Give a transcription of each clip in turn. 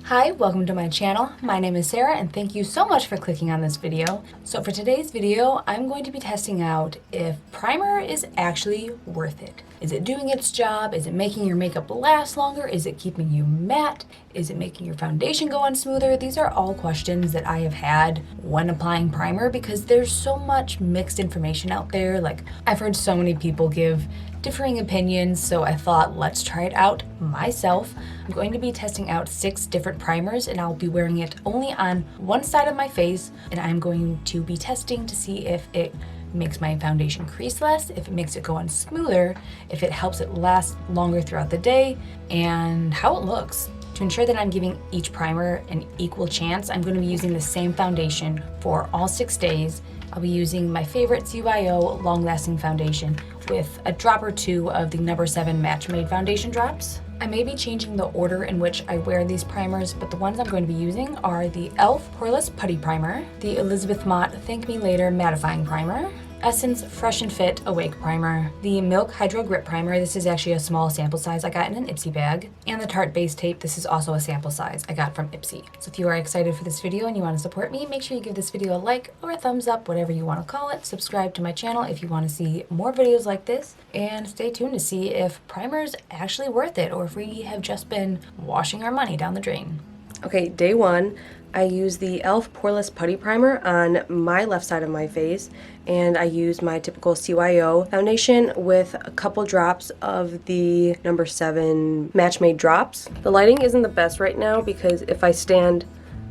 Hi, welcome to my channel. My name is Sarah and thank you so much for clicking on this video. So for today's video, I'm going to be testing out if primer is actually worth it. Is it doing its job? Is it making your makeup last longer? Is it keeping you matte? Is it making your foundation go on smoother? These are all questions that I have had when applying primer because there's so much mixed information out there. Like, I've heard so many people give differing opinions, so I thought let's try it out myself. I'm going to be testing out 6 different primers and I'll be wearing it only on one side of my face, and I'm going to be testing to see if it makes my foundation crease less, if it makes it go on smoother, if it helps it last longer throughout the day, and how it looks. To ensure that I'm giving each primer an equal chance, I'm going to be using the same foundation for all 6 days. I'll be using my favorite CYO long-lasting foundation with a drop or 2 of the No. 7 Match Made foundation drops. I may be changing the order in which I wear these primers, but the ones I'm going to be using are the e.l.f. Poreless Putty Primer, the Elizabeth Mott Thank Me Later Mattifying Primer, Essence Fresh and Fit Awake Primer, the Milk Hydro Grip Primer, this is actually a small sample size I got in an Ipsy bag, and the Tarte Base Tape, this is also a sample size I got from Ipsy. So if you are excited for this video and you want to support me, make sure you give this video a like or a thumbs up, whatever you want to call it. Subscribe to my channel if you want to see more videos like this, and stay tuned to see if primer's actually worth it or if we have just been washing our money down the drain. Okay, day 1, I use the e.l.f. Poreless Putty Primer on my left side of my face, and I use my typical CYO foundation with a couple drops of the No. 7 Match Made drops. The lighting isn't the best right now because if I stand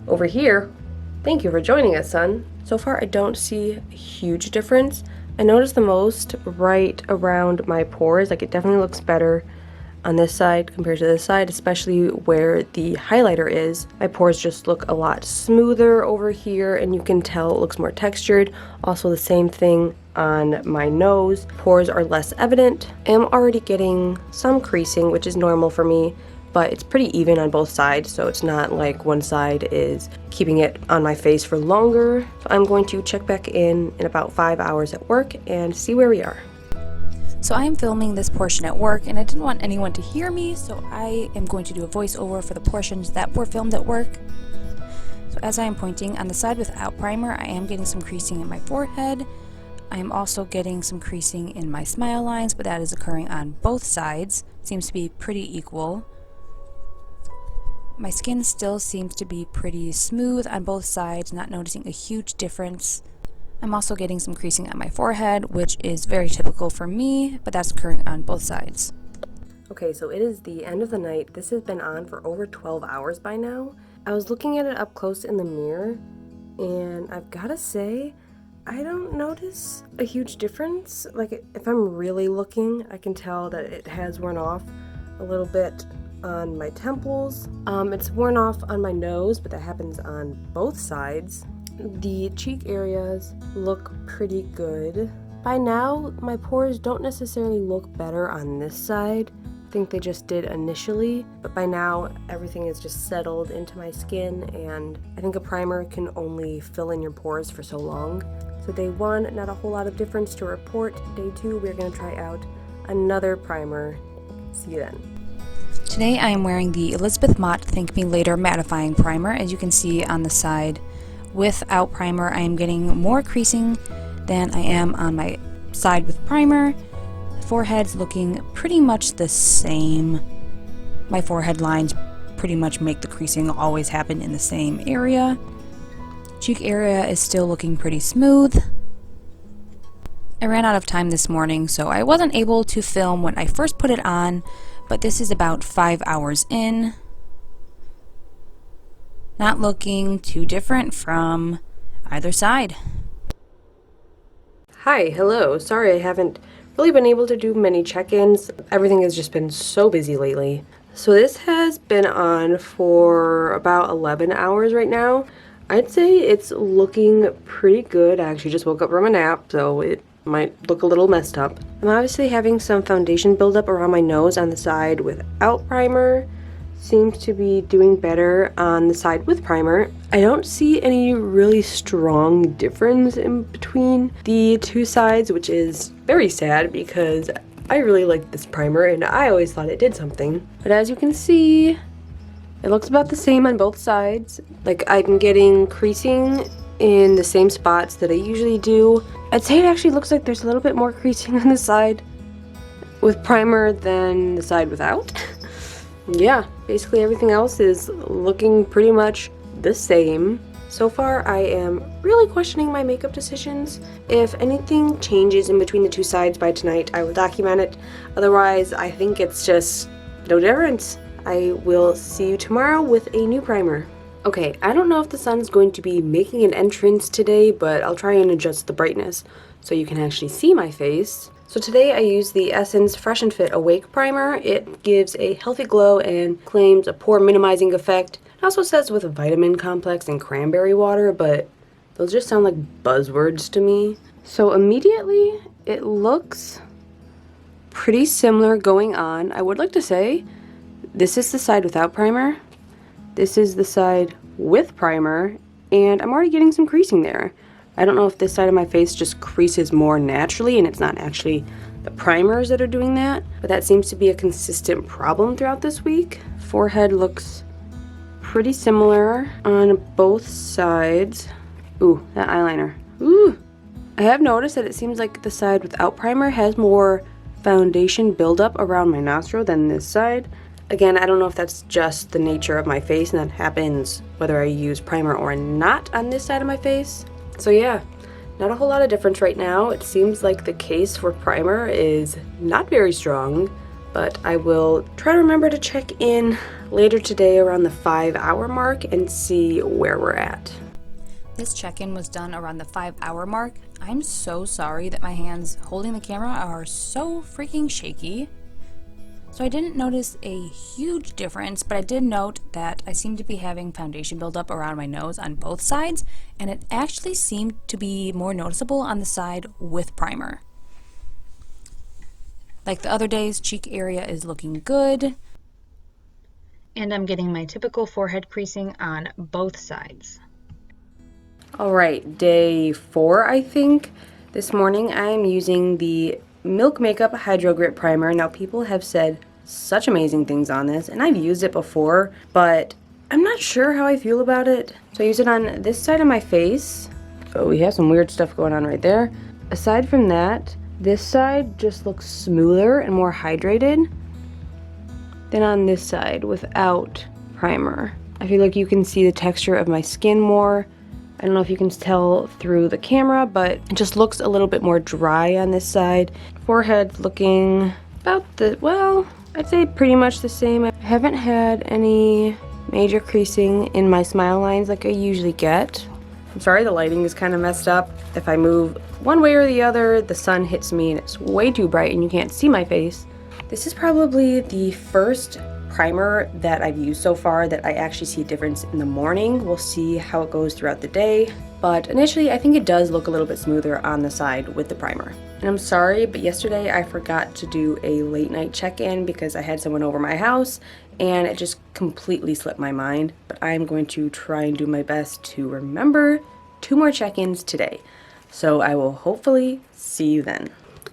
over here, thank you for joining us, son. So far I don't see a huge difference. I notice the most right around my pores, like it definitely looks better on this side compared to this side, especially where the highlighter is. My pores just look a lot smoother over here, and you can tell it looks more textured. Also the same thing on my nose. Pores are less evident. I'm already getting some creasing, which is normal for me, but it's pretty even on both sides, so it's not like one side is keeping it on my face for longer. So I'm going to check back in about 5 hours at work and see where we are. So I am filming this portion at work and I didn't want anyone to hear me, so I am going to do a voiceover for the portions that were filmed at work. So as I am pointing, on the side without primer, I am getting some creasing in my forehead. I am also getting some creasing in my smile lines, but that is occurring on both sides. Seems to be pretty equal. My skin still seems to be pretty smooth on both sides, not noticing a huge difference. I'm also getting some creasing on my forehead, which is very typical for me, but that's occurring on both sides. Okay, so it is the end of the night. This has been on for over 12 hours by now. I was looking at it up close in the mirror, and I've gotta say, I don't notice a huge difference. Like, if I'm really looking, I can tell that it has worn off a little bit on my temples. It's worn off on my nose, but that happens on both sides. The cheek areas look pretty good. By now, my pores don't necessarily look better on this side. I think they just did initially, but by now everything is just settled into my skin, and I think a primer can only fill in your pores for so long. So day 1, not a whole lot of difference to report. Day 2, we're going to try out another primer. See you then. Today I am wearing the Elizabeth Mott Thank Me Later Mattifying Primer, as you can see on the side. Without primer, I am getting more creasing than I am on my side with primer. The forehead's looking pretty much the same. My forehead lines pretty much make the creasing always happen in the same area. Cheek area is still looking pretty smooth. I ran out of time this morning, so I wasn't able to film when I first put it on, but this is about 5 hours in. Not looking too different from either side. Hi, hello. Sorry I haven't really been able to do many check-ins. Everything has just been so busy lately. So this has been on for about 11 hours right now. I'd say it's looking pretty good. I actually just woke up from a nap, so it might look a little messed up. I'm obviously having some foundation buildup around my nose on the side without primer. Seems to be doing better on the side with primer. I don't see any really strong difference in between the two sides, which is very sad because I really like this primer and I always thought it did something. But as you can see, It looks about the same on both sides. Like, I'm getting creasing in the same spots that I usually do. I'd say it actually looks like there's a little bit more creasing on the side with primer than the side without. Yeah, basically everything else is looking pretty much the same. So far, I am really questioning my makeup decisions. If anything changes in between the two sides by tonight, I will document it. Otherwise, I think it's just no difference. I will see you tomorrow with a new primer. Okay, I don't know if the sun's going to be making an entrance today, but I'll try and adjust the brightness so you can actually see my face. So today I use the Essence Fresh and Fit Awake Primer. It gives a healthy glow and claims a pore minimizing effect. It also says with a vitamin complex and cranberry water, but those just sound like buzzwords to me. So immediately it looks pretty similar going on. I would like to say this is the side without primer. This is the side with primer, and I'm already getting some creasing there. I don't know if this side of my face just creases more naturally and it's not actually the primers that are doing that, but that seems to be a consistent problem throughout this week. Forehead looks pretty similar on both sides. Ooh, that eyeliner. Ooh! I have noticed that it seems like the side without primer has more foundation buildup around my nostril than this side. Again, I don't know if that's just the nature of my face and that happens whether I use primer or not on this side of my face. So yeah, not a whole lot of difference right now. It seems like the case for primer is not very strong, but I will try to remember to check in later today around the 5-hour mark and see where we're at. This check-in was done around the 5-hour mark. I'm so sorry that my hands holding the camera are so freaking shaky. So I didn't notice a huge difference, but I did note that I seem to be having foundation buildup around my nose on both sides, and it actually seemed to be more noticeable on the side with primer. Like the other days, cheek area is looking good, and I'm getting my typical forehead creasing on both sides. Alright, day 4 I think. This morning I am using the Milk Makeup Hydro Grip Primer. Now people have said such amazing things on this, and I've used it before, but I'm not sure how I feel about it. So I use it on this side of my face. Oh, we have some weird stuff going on right there. Aside from that, this side just looks smoother and more hydrated than on this side without primer. I feel like you can see the texture of my skin more. I don't know if you can tell through the camera, but it just looks a little bit more dry on this side. Forehead looking about well, I'd say pretty much the same. I haven't had any major creasing in my smile lines like I usually get. I'm sorry the lighting is kind of messed up. If I move one way or the other, the sun hits me and it's way too bright and you can't see my face. This is probably the first primer that I've used so far that I actually see a difference in the morning. We'll see how it goes throughout the day, but initially I think it does look a little bit smoother on the side with the primer. And I'm sorry, but yesterday I forgot to do a late night check-in because I had someone over my house and it just completely slipped my mind, but I'm going to try and do my best to remember 2 more check-ins today. So I will hopefully see you then.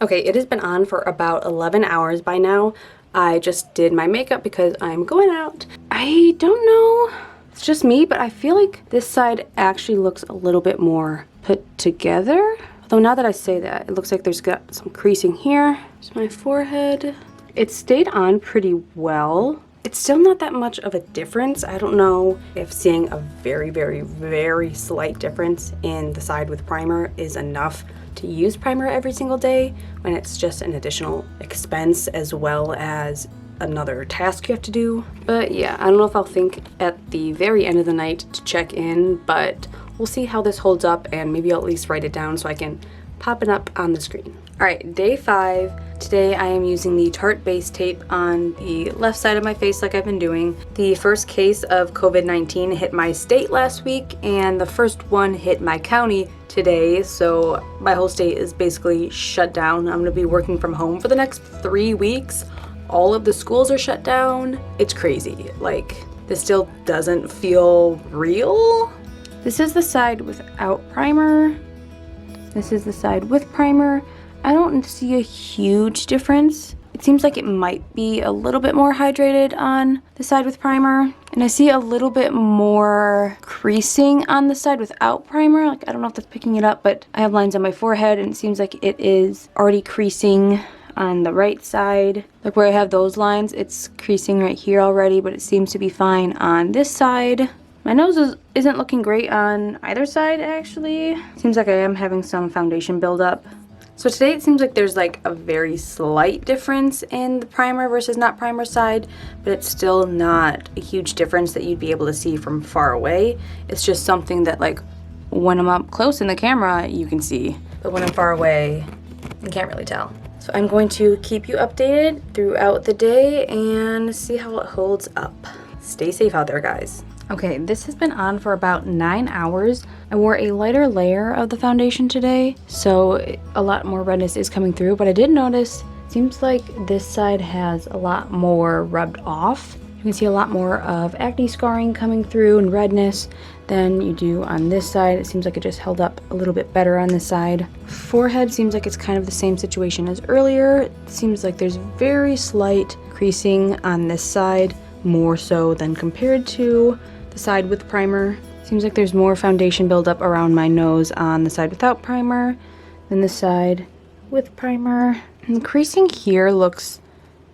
Okay, it has been on for about 11 hours by now. I just did my makeup because I'm going out. I don't know, it's just me, but I feel like this side actually looks a little bit more put together. Although now that I say that, it looks like there's got some creasing here. There's my forehead. It stayed on pretty well. It's still not that much of a difference. I don't know if seeing a very, very, very slight difference in the side with primer is enough to use primer every single day when it's just an additional expense as well as another task you have to do. But yeah, I don't know if I'll think at the very end of the night to check in, but we'll see how this holds up and maybe I'll at least write it down so I can pop it up on the screen. Alright, day 5. Today I am using the Tarte base tape on the left side of my face like I've been doing. The first case of COVID-19 hit my state last week and the first one hit my county today, so my whole state is basically shut down. I'm going to be working from home for the next 3 weeks. All of the schools are shut down. It's crazy. Like, this still doesn't feel real. This is the side without primer. This is the side with primer. I don't see a huge difference. It seems like it might be a little bit more hydrated on the side with primer, And I see a little bit more creasing on the side without primer. Like, I don't know if that's picking it up, but I have lines on my forehead and it seems like it is already creasing on the right side. Like where I have those lines, it's creasing right here already, but it seems to be fine on this side. My nose isn't looking great on either side, actually. Seems like I am having some foundation buildup. So today it seems like there's like a very slight difference in the primer versus not primer side, but it's still not a huge difference that you'd be able to see from far away. It's just something that like when I'm up close in the camera, you can see, but when I'm far away, you can't really tell. So I'm going to keep you updated throughout the day and see how it holds up. Stay safe out there, guys. Okay, this has been on for about 9 hours. I wore a lighter layer of the foundation today, so a lot more redness is coming through, but I did notice, it seems like this side has a lot more rubbed off. You can see a lot more of acne scarring coming through and redness than you do on this side. It seems like it just held up a little bit better on this side. Forehead seems like it's kind of the same situation as earlier. It seems like there's very slight creasing on this side, more so than compared to the side with primer. Seems like there's more foundation buildup around my nose on the side without primer than the side with primer. And the creasing here looks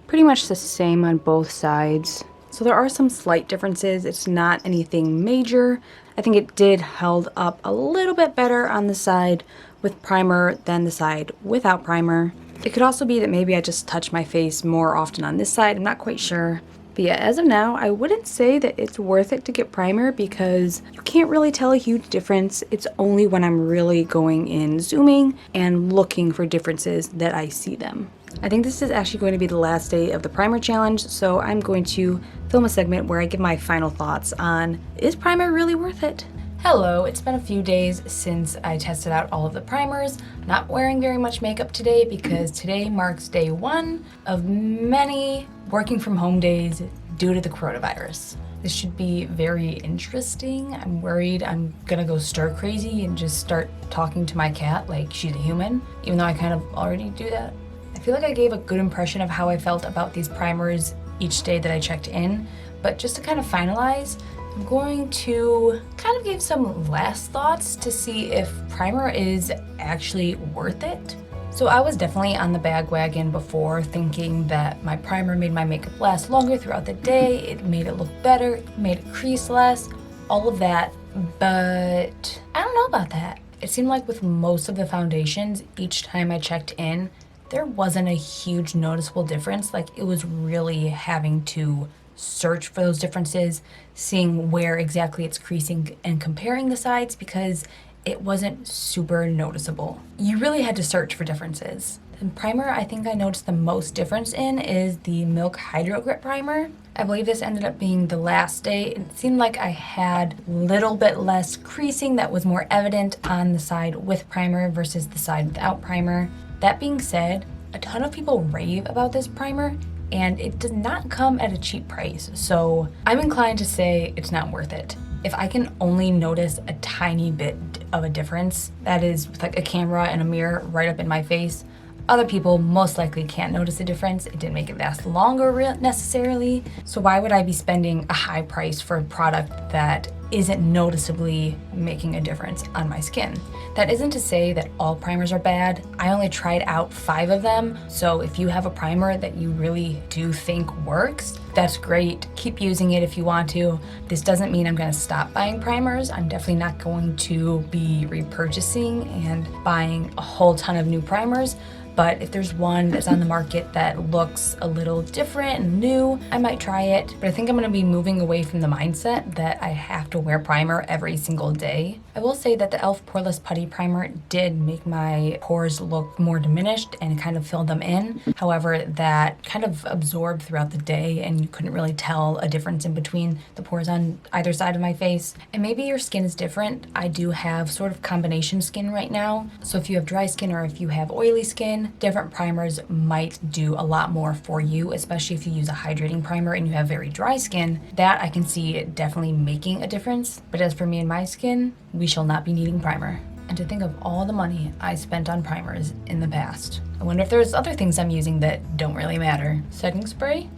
pretty much the same on both sides. So there are some slight differences. It's not anything major. I think it did held up a little bit better on the side with primer than the side without primer. It could also be that maybe I just touch my face more often on this side. I'm not quite sure. But yeah, as of now, I wouldn't say that it's worth it to get primer because you can't really tell a huge difference. It's only when I'm really going in zooming and looking for differences that I see them. I think this is actually going to be the last day of the primer challenge, so I'm going to film a segment where I give my final thoughts on, is primer really worth it? Hello, it's been a few days since I tested out all of the primers. Not wearing very much makeup today because today marks day 1 of many working from home days due to the coronavirus. This should be very interesting. I'm worried I'm gonna go stir crazy and just start talking to my cat like she's a human, even though I kind of already do that. I feel like I gave a good impression of how I felt about these primers each day that I checked in, but just to kind of finalize, I'm going to kind of give some last thoughts to see if primer is actually worth it. So I was definitely on the bag wagon before, thinking that my primer made my makeup last longer throughout the day, it made it look better, it made it crease less, all of that, but I don't know about that. It seemed like with most of the foundations, each time I checked in, there wasn't a huge noticeable difference. Like, it was really having to search for those differences, seeing where exactly it's creasing and comparing the sides because it wasn't super noticeable. You really had to search for differences. The primer I think I noticed the most difference in is the Milk Hydro Grip Primer. I believe this ended up being the last day. It seemed like I had a little bit less creasing that was more evident on the side with primer versus the side without primer. That being said, a ton of people rave about this primer, and it does not come at a cheap price, so I'm inclined to say it's not worth it. If I can only notice a tiny bit of a difference, that is with like a camera and a mirror right up in my face, other people most likely can't notice a difference. It didn't make it last longer necessarily, so why would I be spending a high price for a product that isn't noticeably making a difference on my skin? That isn't to say that all primers are bad. I only tried out 5 of them, so if you have a primer that you really do think works, that's great. Keep using it if you want to. This doesn't mean I'm gonna stop buying primers. I'm definitely not going to be repurchasing and buying a whole ton of new primers. But if there's one that's on the market that looks a little different and new, I might try it. But I think I'm gonna be moving away from the mindset that I have to wear primer every single day. I will say that the e.l.f. Poreless Putty Primer did make my pores look more diminished and kind of filled them in. However, that kind of absorbed throughout the day and you couldn't really tell a difference in between the pores on either side of my face. And maybe your skin is different. I do have sort of combination skin right now. So if you have dry skin or if you have oily skin, different primers might do a lot more for you, especially if you use a hydrating primer and you have very dry skin. That I can see it definitely making a difference. But as for me and my skin, we shall not be needing primer. And to think of all the money I spent on primers in the past. I wonder if there's other things I'm using that don't really matter. Setting spray?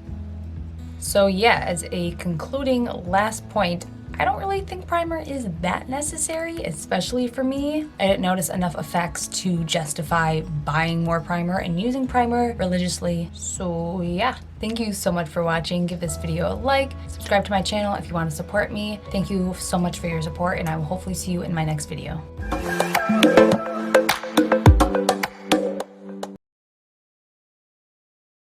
So yeah, as a concluding last point, I don't really think primer is that necessary, especially for me. I didn't notice enough effects to justify buying more primer and using primer religiously. So yeah, thank you so much for watching. Give this video a like, subscribe to my channel if you want to support me. Thank you so much for your support, and I will hopefully see you in my next video.